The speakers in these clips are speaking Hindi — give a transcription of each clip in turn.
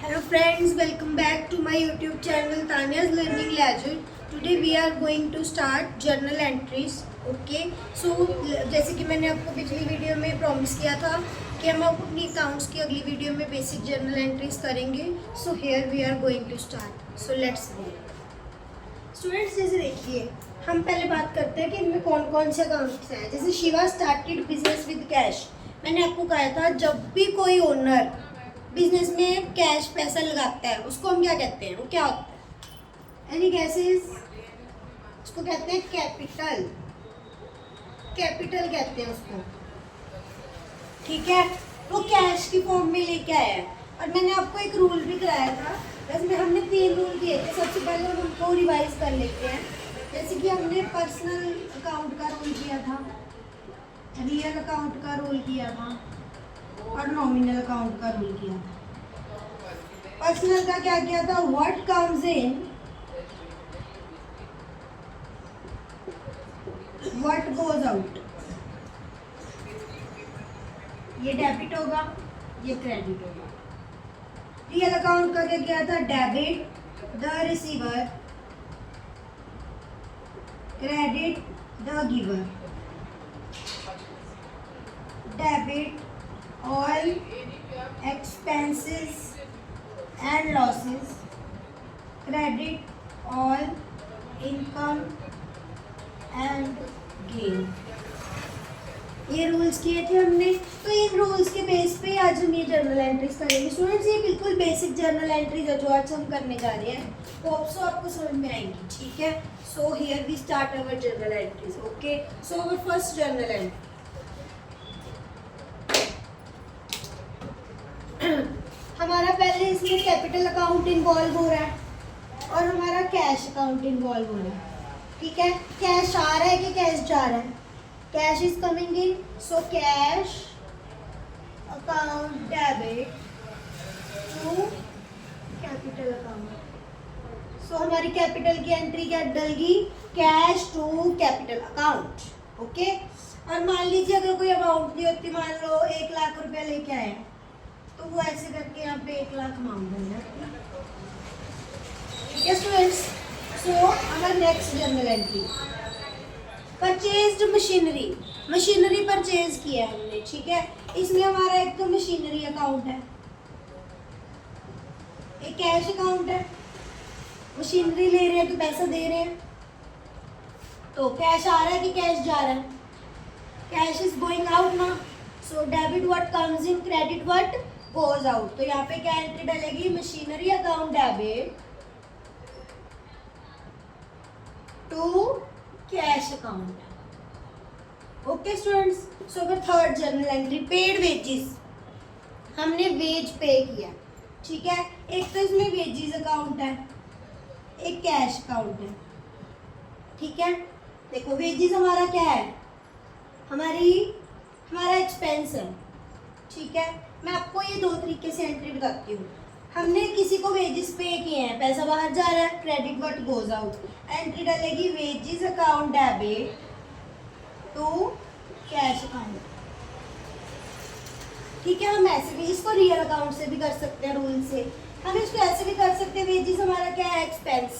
Hello friends, welcome back to my YouTube channel Tanya's Learning Legend. Today we are going to start journal entries. Okay, so जैसे कि मैंने आपको पिछली वीडियो में प्रॉमिस किया था कि हम आप अपनी अकाउंट्स की अगली वीडियो में बेसिक जर्नल एंट्रीज करेंगे. So here we are going to start. So let's read. Students जैसे देखिए हम पहले बात करते हैं कि इनमें कौन कौन से अकाउंट्स हैं. जैसे Shiva started business with cash. मैंने आपको कहा था जब भी कोई ओनर बिजनेस में कैश पैसा लगाता है उसको हम क्या कहते हैं, वो क्या होता है? Any gases? उसको कहते हैं कैपिटल. कैपिटल कहते हैं उसको. ठीक है, वो कैश की फॉर्म में लेके आया है. और मैंने आपको एक रूल भी कराया था. वैसे हमने 3 रूल किए थे. सबसे पहले हम उनको रिवाइज कर लेते हैं. जैसे कि हमने पर्सनल अकाउंट का रूल किया था, रियल अकाउंट का रूल किया था और नॉमिनल अकाउंट का रूल किया था. पर्सनल का क्या किया था? What comes in, what goes out. ये डेबिट होगा, ये क्रेडिट होगा. रियल अकाउंट का क्या किया था? Debit the receiver, credit the giver. Debit all expenses and losses, credit all income and gain. ये रूल्स किए थे हमने. तो इन रूल्स के बेस पे आज हम ये जर्नल एंट्रीज करेंगे. स्टूडेंट्स ये बिल्कुल बेसिक जर्नल एंट्रीज है जो आज हम करने जा रहे हैं. होप सो आपको समझ में आएंगी. ठीक है, so here we start our journal entries. Okay, so our first journal entry. हमारा पहले इसमें कैपिटल अकाउंट इन्वॉल्व हो रहा है और हमारा कैश अकाउंट इन्वॉल्व हो रहा है. ठीक है, कैश आ रहा है कि कैश जा रहा है? Cash is coming in, so cash account debit to capital account. सो हमारी कैपिटल की एंट्री क्या डलगी? Cash to capital account. Okay, और मान लीजिए अगर कोई अमाउंट नहीं होती, मान लो 1 लाख रुपया लेके आए तो वो ऐसे करके यहाँ पे 1 लाख अमाउंट बन जाती है. ठीक है स्टूडेंट्स, सो हमारा next journal entry. Purchased machinery. Machinery purchase किया है हमने. ठीक है, इसमें हमारा एक तो मशीनरी अकाउंट है, एक कैश अकाउंट है. मशीनरी ले रहे हैं तो पैसा दे रहे हैं, तो कैश आ रहा है कि कैश जा रहा है? कैश इज गोइंग आउट ना. So debit what comes in, credit what goes out. तो यहाँ पे क्या एंट्री डलेगी? Machinery account debit to cash account. Okay students, so अगर third journal entry paid wages. हमने वेज पे किया. ठीक है, एक तो इसमें वेजेस अकाउंट है, एक कैश अकाउंट है. ठीक है, देखो वेजेस हमारा क्या है? हमारा एक्सपेंस है. ठीक है, मैं आपको ये 2 तरीके से एंट्री बताती हूँ. हमने किसी को वेजेस पे किए हैं, पैसा बाहर जा रहा है, credit what goes out. Entry डलेगी wages account debit to cash account. ठीक है, हम ऐसे भी इसको रियल अकाउंट से भी कर सकते हैं रूल से. हम इसको ऐसे भी कर सकते हैं. वेजेस हमारा क्या है? एक्सपेंस.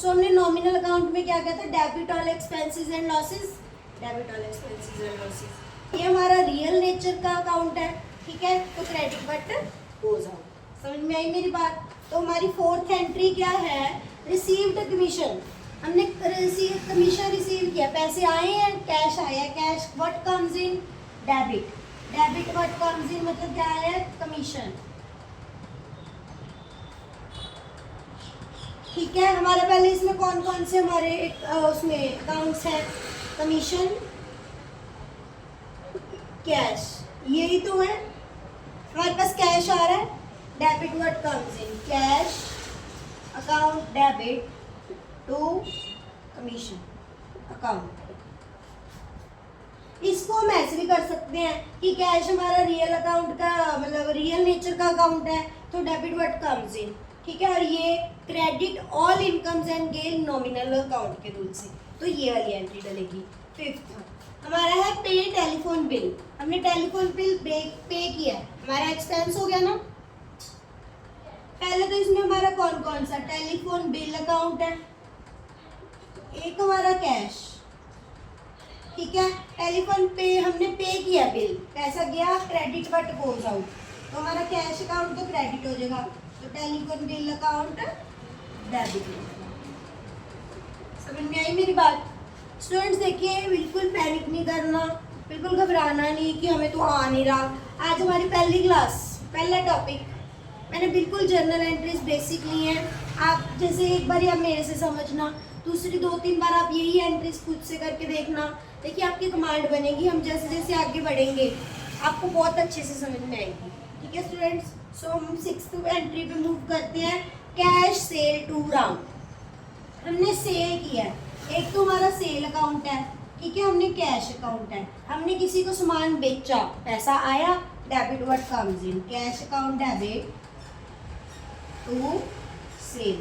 सो हमने नॉमिनल अकाउंट में क्या कहता है? Debit all expenses and losses. Debit all expenses and losses. ये हमारा रियल नेचर का अकाउंट है. ठीक है, तो क्रेडिट बट गोज आउट. समझ में आई मेरी बात? तो हमारी फोर्थ एंट्री क्या है? Received commission. हमने कमीशन रिसीव किया, पैसे आए हैं, कैश आया. Cash what comes in, debit. Debit what comes इन मतलब क्या है? कमीशन. ठीक है, हमारा पहले इसमें कौन कौन से हमारे उसमें अकाउंट्स हैं? कमीशन, कैश, यही तो है. हमारे पास कैश आ रहा है, debit what comes in, cash account debit to commission account. इसको हम ऐसे भी कर सकते हैं कि कैश हमारा रियल अकाउंट का मतलब रियल नेचर का अकाउंट है, तो डेबिट व्हाट कम्स इन. ठीक है, और ये credit all incomes and gain nominal account के रूल से. तो ये वाली एंट्री डलेगी. फिफ्थ हमारा है पे टेलीफोन बिल. हमने टेलीफोन बिल पे किया है, हमारा एक्सपेंस हो गया ना. पहले तो इसमें हमारा कौन कौन सा टेलीफोन बिल अकाउंट है, एक हमारा कैश, ठीक है। टेलीफोन पे हमने पे किया बिल, पैसा गया क्रेडिट बट गोज आउट, तो हमारा कैश अकाउंट तो क्रेडिट हो जाएगा, तो टेलीफोन बिल अकाउंट डेबिट। समझ में आई मेरी बात? स्टूडेंट्स देखिए, बिल्कुल पैनिक नहीं करना, बिल्कुल घबराना नहीं कि हमें तो आ नहीं रहा। आज हमारी पहली क्लास, पहला टॉपिक मैंने बिल्कुल जर्नल एंट्रीज बेसिक ली हैं। आप जैसे एक बार आप मेरे से समझना, दूसरी 2-3 बार आप यही एंट्रीज खुद से करके देखना। देखिए आपकी कमांड बनेगी, हम जैसे जैसे आगे बढ़ेंगे आपको बहुत अच्छे से समझ में आएगी, ठीक है स्टूडेंट्स। सो हम 6th एंट्री पे मूव करते हैं, कैश सेल टू राउंड। हमने सेल किया है, एक तो हमारा सेल अकाउंट है, ठीक है, हमने कैश अकाउंट है, हमने किसी को सामान बेचा, पैसा आया, debit what comes in, cash account debit to sale,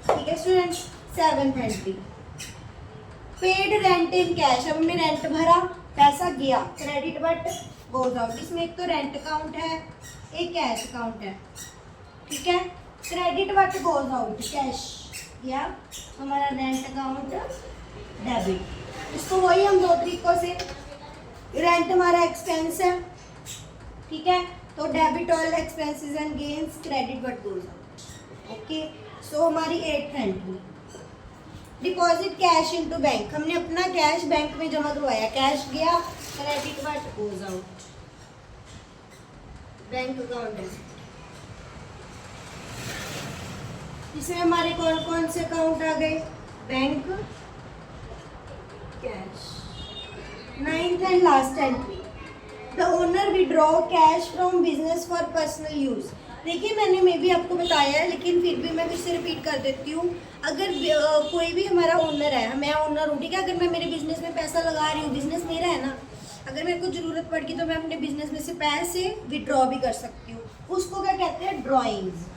ठीक है students. 7th entry, paid rent in cash, अब हमने रेंट भरा, पैसा गया, क्रेडिट बट गोज आउट। इसमें एक तो रेंट अकाउंट है, एक कैश अकाउंट है, ठीक है। Credit what goes out, cash या हमारा रेंट अकाउंट डेबिट। इसको वही हम 2 तरीकों से, रेंट हमारा एक्सपेंस है, ठीक है, तो debit all expenses and gains, credit what goes out, okay. So हमारी 8th entry, deposit cash into bank, हमने अपना कैश बैंक में जमा करवाया, कैश गया, credit what goes out, bank account है। इसमें हमारे कौन कौन से अकाउंट आ गए, bank, cash. 9th and last entry, the owner withdraw cash from business for personal use. देखिए मैंने मे भी आपको बताया है, लेकिन फिर भी मैं फिर से रिपीट कर देती हूँ। अगर कोई भी हमारा ओनर है, मैं ओनर हूँ, ठीक है, अगर मैं मेरे बिजनेस में पैसा लगा रही हूँ, बिजनेस मेरा है ना, अगर मेरे को ज़रूरत पड़ गई तो मैं अपने बिजनेस में से पैसे विड्रॉ भी कर सकती हूँ, उसको क्या कहते हैं, ड्रॉइंग्स।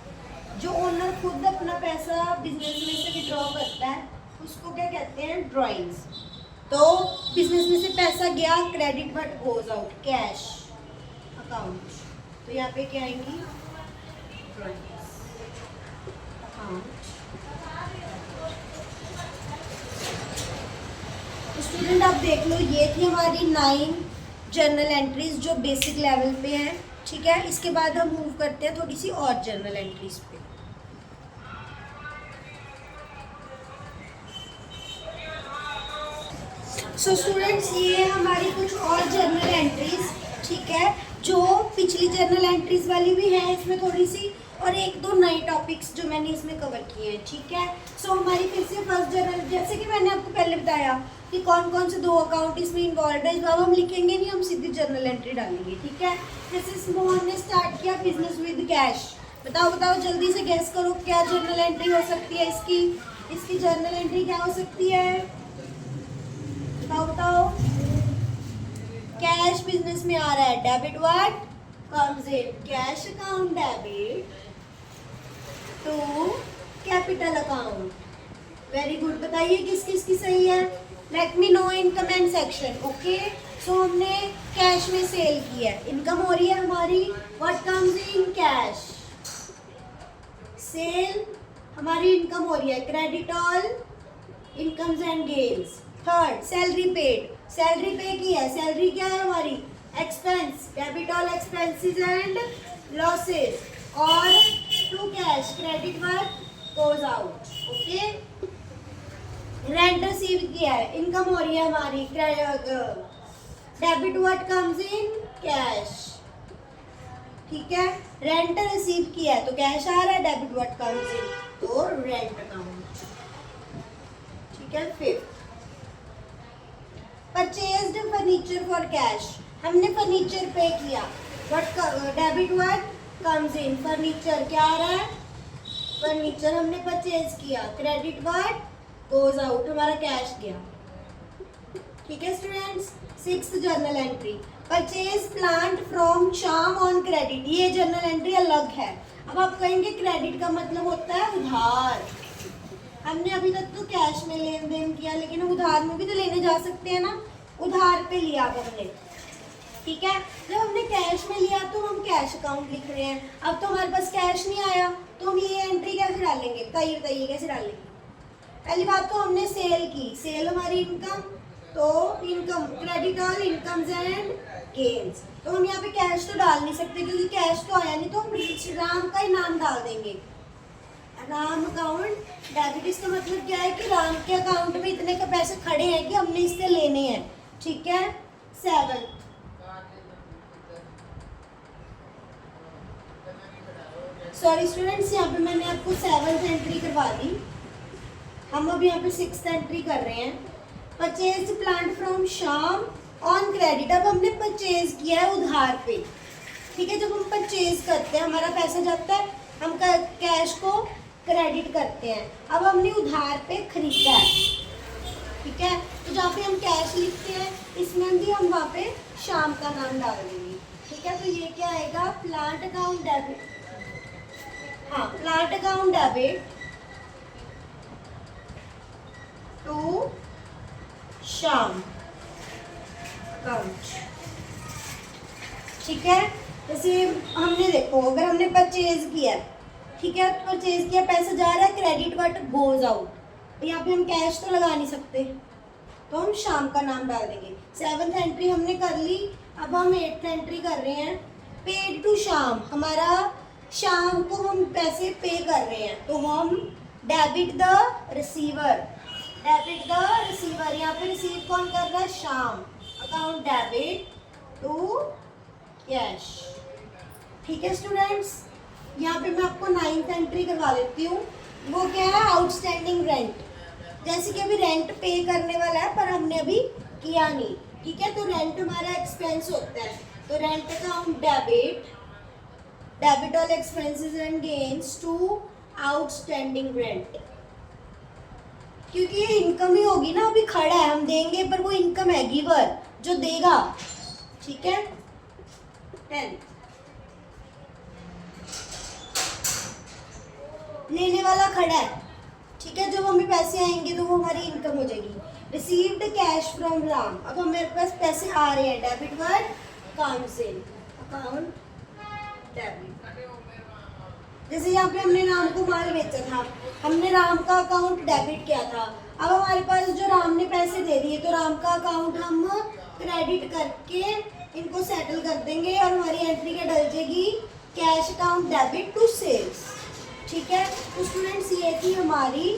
जो ओनर खुद अपना पैसा बिजनेस में से विड्रॉ करता है उसको क्या कहते हैं, ड्रॉइंग्स। तो बिजनेस में से पैसा गया, credit what goes out, cash account, तो यहाँ पे क्या आएंगी, ड्रॉइंग्स अकाउंट। स्टूडेंट आप देख लो, ये थी हमारी 9 जर्नल एंट्रीज जो बेसिक लेवल पे हैं, ठीक है। इसके बाद हम मूव करते हैं थोड़ी सी और जर्नल एंट्रीज पे। सो स्टूडेंट्स, ये हमारी कुछ और जर्नल एंट्रीज, ठीक है, जो पिछली जर्नल एंट्रीज वाली भी है इसमें थोड़ी सी, और 1-2 नए टॉपिक्स जो मैंने इसमें कवर किए हैं, ठीक है। सो हमारी फिर से फर्स्ट जर्नल, जैसे कि मैंने आपको पहले बताया कि कौन कौन से 2 अकाउंट इसमें इन्वॉल्व है, इस बार हम लिखेंगे नहीं, हम सीधी जर्नल एंट्री डालेंगे, ठीक है। जैसे मोहन ने स्टार्ट किया बिजनेस विद कैश, बताओ बताओ जल्दी से गैस करो क्या जर्नल एंट्री हो सकती है इसकी जर्नल एंट्री क्या हो सकती है, बताओ। कैश बिजनेस में आ रहा है, debit what comes in, cash account debit to capital account. Very good, बताइए किस किस की सही है, let me know in comment section, okay. So हमने कैश में सेल किया है, इनकम हो रही है हमारी, what comes in, cash, sale हमारी इनकम हो रही है, credit all incomes and gains. Third, salary paid, salary pay की है, सैलरी क्या है हमारी, expense, debit all expenses and losses, और टू कैश, क्रेडिट वर्क goes out, okay. Rent receive किया है, इनकम हो रही है हमारी, debit what comes in, cash, ठीक है। रेंट रिसीव किया है तो कैश आ रहा है, डेबिट व्हाट कम्स इन, तो रेंट अकाउंट, ठीक है। 5th, purchased furniture for cash, हमने फर्नीचर पे किया, debit what comes in, furniture क्या आ रहा है, फर्नीचर हमने परचेज किया, क्रेडिट व्हाट गोज आउट, हमारा कैश गया, ठीक है students. 6th journal entry, purchase plant from शाम ऑन क्रेडिट, ये जर्नल एंट्री अलग है। अब आप कहेंगे क्रेडिट का मतलब होता है उधार, हमने अभी तक तो कैश में लेन देन किया, लेकिन हम उधार में भी तो लेने जा सकते हैं ना, उधार पे लिया हमने, ठीक है। जब हमने कैश में लिया तो हम कैश कैश अकाउंट लिख रहे हैं। अब तो हमारे पास कैश नहीं आया, तो हम ये एंट्री कैसे डालेंगे? बताइए कैसे डालेंगे? पहली बात तो हमने सेल की, सेल हमारी इनकम, तो income credit all incomes and gains. तो हम यहाँ पे कैश तो डाल नहीं सकते क्योंकि कैश तो आया नहीं, तो हम राम का ही नाम डाल देंगे, राम अकाउंट डेबिट। इसका मतलब क्या है कि राम के अकाउंट में इतने का पैसे खड़े हैं कि हमने इससे लेने हैं, ठीक है। 7 सॉरी स्टूडेंट्स, यहाँ पे मैंने आपको 7th एंट्री करवा दी। हम अब यहाँ पे 6th एंट्री कर रहे हैं। Purchase plant from Shyam on credit. अब हमने परचेज किया है उधार पे, ठीक है। जब हम परचेज करते हैं हमारा पैसा जाता है, हम कैश को क्रेडिट करते हैं। अब हमने उधार पे खरीदा है, ठीक है। तो जहाँ पे हम कैश लिखते हैं इसमें भी हम वहाँ पे श्याम का नाम डाल देंगे, ठीक है। तो ये क्या आएगा? प्लांट अकाउंट डेबिट, हाँ plant account debit to Shyam account, ठीक है। जैसे हमने देखो, अगर हमने परचेज किया, ठीक है, परचेज किया, पैसा जा रहा है, क्रेडिट बट गोज आउट। यहाँ पे हम कैश तो लगा नहीं सकते, तो हम श्याम का नाम डाल देंगे। 7th एंट्री हमने कर ली। अब हम 8th एंट्री कर रहे हैं। पेड टू श्याम, हमारा श्याम को हम पैसे पे कर रहे हैं, तो हम debit the receiver, debit the receiver. यहाँ पे रिसीव कौन कर रहा है? Shyam. Account debit to cash, ठीक है स्टूडेंट्स। यहाँ पे मैं आपको 9th एंट्री करवा देती हूँ। वो क्या है? Outstanding rent. जैसे कि अभी रेंट पे करने वाला है पर हमने अभी किया नहीं, ठीक है। तो रेंट हमारा एक्सपेंस होता है, तो rent account debit all expenses and gains to outstanding rent. क्योंकि ये इनकम ही होगी ना, अभी खड़ा है, हम देंगे पर वो इनकम है, गिवर जो देगा, ठीक है। 10 लेने वाला खड़ा है, ठीक है। जब हमें पैसे आएंगे तो वो हमारी इनकम हो जाएगी। Received cash from Ram. अब हमारे पास पैसे आ रहे हैं, debit word council account debit. जैसे यहाँ पे हमने राम को माल बेचा था, हमने राम का अकाउंट डेबिट किया था। अब हमारे पास जो राम ने पैसे दे दिए, तो राम का अकाउंट हम क्रेडिट करके इनको सेटल कर देंगे और हमारी एंट्री क्या डल जाएगी? Cash account debit to sales, ठीक है। तो स्टूडेंट्स ये थी हमारी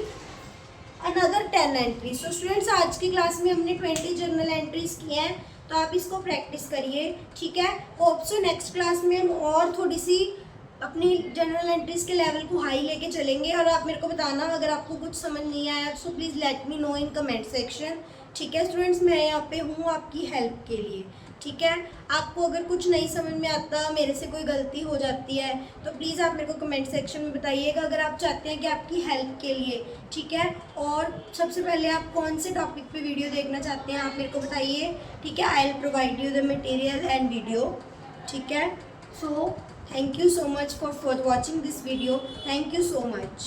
अनदर 10 एंट्री। सो स्टूडेंट्स आज की क्लास में हमने 20 जर्नल एंट्रीज किए हैं, तो आप इसको प्रैक्टिस करिए, ठीक है। होप सो नेक्स्ट क्लास में हम और थोड़ी सी अपनी जर्नल एंट्रीज के लेवल को हाई लेके चलेंगे। और आप मेरे को बताना अगर आपको कुछ समझ नहीं आया, so please let me know in comment section, ठीक है स्टूडेंट्स। मैं यहाँ पे हूँ आपकी हेल्प के लिए, ठीक है। आपको अगर कुछ नहीं समझ में आता, मेरे से कोई गलती हो जाती है, तो प्लीज़ आप मेरे को कमेंट सेक्शन में बताइएगा अगर आप चाहते हैं कि आपकी हेल्प के लिए, ठीक है। और सबसे पहले आप कौन से टॉपिक पे वीडियो देखना चाहते हैं आप मेरे को बताइए, ठीक है। I will provide you the material and video, ठीक है। So thank you so much for watching this video. Thank you so much.